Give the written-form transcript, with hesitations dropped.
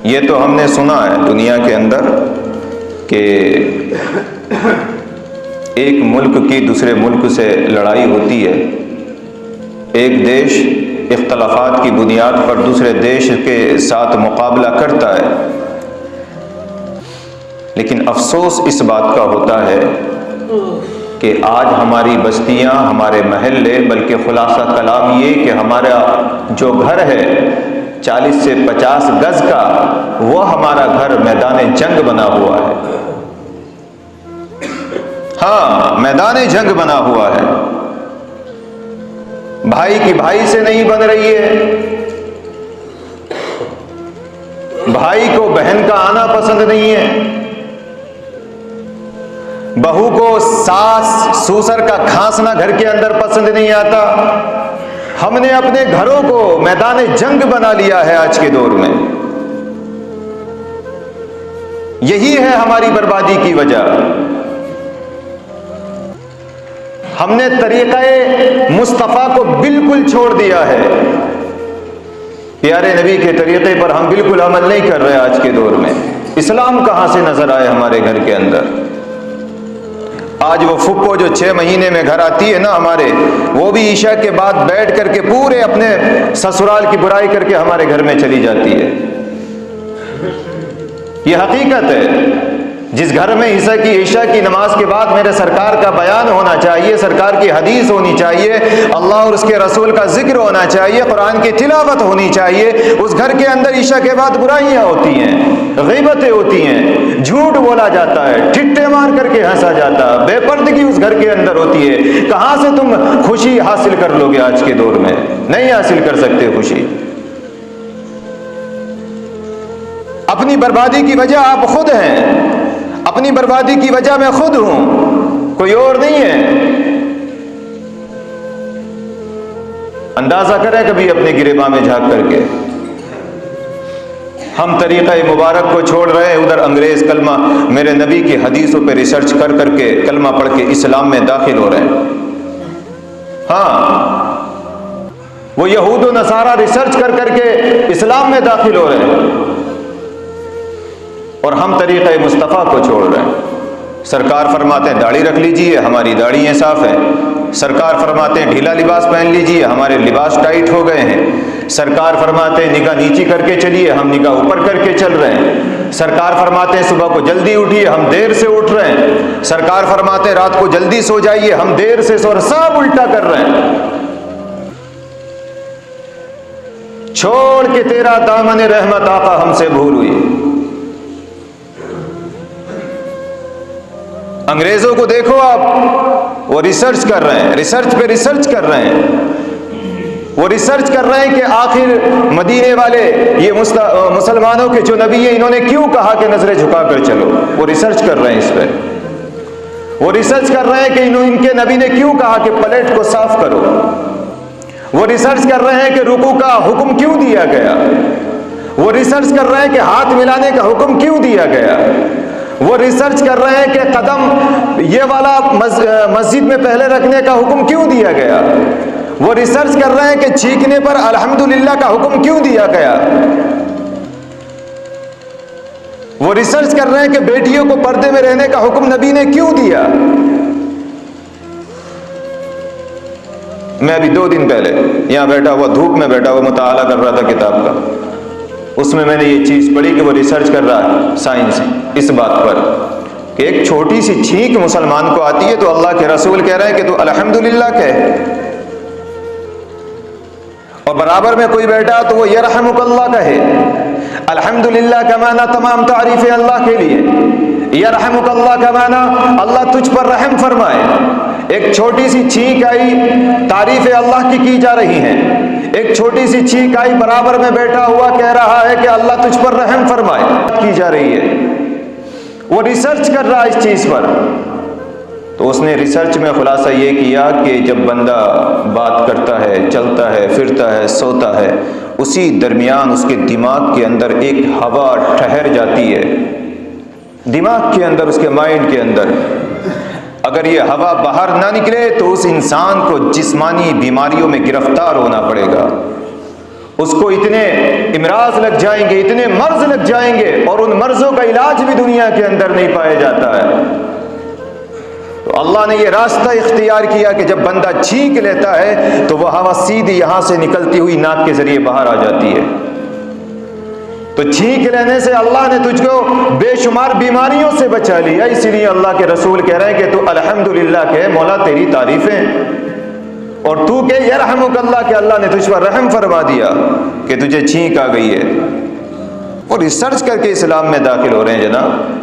ये तो हमने सुना है दुनिया के अंदर कि एक मुल्क की दूसरे मुल्क से लड़ाई होती है, एक देश इख्तलाफात की बुनियाद पर दूसरे देश के साथ मुकाबला करता है, लेकिन अफसोस इस बात का होता है कि आज हमारी बस्तियां, हमारे महल्ले, बल्कि खुलासा कलाम ये कि हमारा जो घर है 40 से 50 गज का, वो हमारा घर मैदान जंग बना हुआ है। हाँ, मैदान जंग बना हुआ है। भाई की भाई से नहीं बन रही है, भाई को बहन का आना पसंद नहीं है, बहू को सास ससुर का खांसना घर के अंदर पसंद नहीं आता। हमने अपने घरों को मैदान जंग बना लिया है आज के दौर में। यही है हमारी बर्बादी की वजह। हमने तरीक़े मुस्तफ़ा को बिल्कुल छोड़ दिया है। प्यारे नबी के तरीक़े पर हम बिल्कुल अमल नहीं कर रहे आज के दौर में। इस्लाम कहां से नजर आए हमारे घर के अंदर? आज वो फुप्पो जो 6 महीने में घर आती है ना हमारे, वो भी ईशा के बाद बैठ करके पूरे अपने ससुराल की बुराई करके हमारे घर में चली जाती है। ये हकीकत है। जिस घर में ईशा की नमाज के बाद मेरे सरकार का बयान होना चाहिए, सरकार की हदीस होनी चाहिए, अल्लाह और उसके रसूल का जिक्र होना चाहिए, कुरान की तिलावत होनी चाहिए, उस घर के अंदर ईशा के बाद बुराइयां होती हैं, गीबतें होती हैं, झूठ बोला जाता है, ठिट्ठे मार करके हंसा जाता है, बेपर्दगी उस घर के अंदर होती है। कहां से तुम खुशी हासिल कर लोगे? आज के दौर में नहीं हासिल कर सकते खुशी। अपनी बर्बादी की वजह आप खुद हैं, अपनी बर्बादी की वजह मैं खुद हूं, कोई और नहीं है। अंदाजा करें कभी अपने गिरेबां में झांक करके। हम तरीक़ा मुबारक को छोड़ रहे हैं, उधर अंग्रेज कलमा, मेरे नबी की हदीसों पे रिसर्च कर करके कलमा पढ़ के इस्लाम में दाखिल हो रहे हैं। हाँ, वो यहूद व नसारा रिसर्च कर करके इस्लाम में दाखिल हो रहे हैं और हम तरीक़े मुस्तफ़ा को छोड़ रहे हैं। सरकार फरमाते हैं दाढ़ी रख लीजिए, हमारी दाढ़ियाँ साफ हैं। सरकार फरमाते हैं ढीला लिबास पहन लीजिए, हमारे लिबास टाइट हो गए हैं। सरकार फरमाते हैं निगाह नीची करके चलिए, हम निगाह ऊपर करके चल रहे हैं। सरकार फरमाते हैं सुबह को जल्दी उठिए, हम देर से उठ रहे हैं। सरकार फरमाते हैं रात को जल्दी सो जाइए, हम देर से सो रहे, सब उल्टा कर रहे हैं। छोड़ के तेरा दामन रहमत आका हमसे भूल हुई। अंग्रेजों को देखो आप, वो रिसर्च कर रहे हैं, रिसर्च पे रिसर्च कर रहे हैं। वो रिसर्च कर रहे हैं कि आखिर मदीने वाले ये मुसलमानों के जो नबी है, इन्होंने क्यों कहा कि नजरें झुकाकर चलो। वो रिसर्च कर रहे हैं इस पर। वो रिसर्च कर रहे हैं कि इनके नबी ने क्यों कहा कि प्लेट को साफ करो। वो रिसर्च कर रहे हैं कि रुकू का हुक्म क्यों दिया गया। वो रिसर्च कर रहे हैं कि हाथ मिलाने का हुक्म क्यों दिया गया। वो रिसर्च कर रहे हैं कि कदम ये वाला मस्जिद में पहले रखने का हुक्म क्यों दिया गया। वो रिसर्च कर रहे हैं कि छींकने पर अल्हम्दुलिल्लाह का हुक्म क्यों दिया गया। वो रिसर्च कर रहे हैं कि बेटियों को पर्दे में रहने का हुक्म नबी ने क्यों दिया। मैं अभी 2 दिन पहले यहां बैठा हुआ, धूप में बैठा हुआ मुताला कर रहा था किताब का, उसमें मैंने ये चीज पढ़ी कि वो रिसर्च कर रहा है साइंस इस बात पर कि एक छोटी सी छींक मुसलमान को आती है तो अल्लाह के रसूल कह रहे हैं कि तू अल्हम्दुलिल्लाह कहे, और बराबर में कोई बैठा तो वो यरहमुकल्लाह कहे। अल्हम्दुलिल्लाह का माना तमाम तारीफें अल्लाह के लिए, यरहमुकल्लाह का माना अल्लाह तुझ पर रहम फरमाए। एक छोटी सी छींक आई, तारीफें अल्लाह की जा रही हैं। एक छोटी सी छींक आई, बराबर में बैठा हुआ कह रहा है कि अल्लाह तुझ पर रहम फरमाए, की जा रही है। वो रिसर्च कर रहा है इस चीज पर। तो उसने रिसर्च में खुलासा ये किया कि जब बंदा बात करता है, चलता है, फिरता है, सोता है, उसी दरमियान उसके दिमाग के अंदर एक हवा ठहर जाती है। दिमाग के अंदर, उसके माइंड के अंदर अगर ये हवा बाहर ना निकले तो उस इंसान को जिस्मानी बीमारियों में गिरफ्तार होना पड़ेगा। उसको इतने इमराज लग जाएंगे, इतने मर्ज लग जाएंगे, और उन मर्जों का इलाज भी दुनिया के अंदर नहीं पाया जाता है। तो अल्लाह ने ये रास्ता इख्तियार किया कि जब बंदा छींक लेता है तो वह हवा सीधी यहां से निकलती हुई नाक के जरिए बाहर आ जाती है। तो छींक लेने से अल्लाह ने तुझको बेशुमार बीमारियों से बचा लिया। इसीलिए अल्लाह के रसूल कह रहे हैं कि तू अल्हम्दुलिल्लाह कहे, मौला तेरी तारीफें, और तू कह यरहमुकल्लाह के अल्लाह ने तुझ पर रहम फरमा दिया कि तुझे छींक आ गई है। और रिसर्च करके इस्लाम में दाखिल हो रहे हैं जनाब।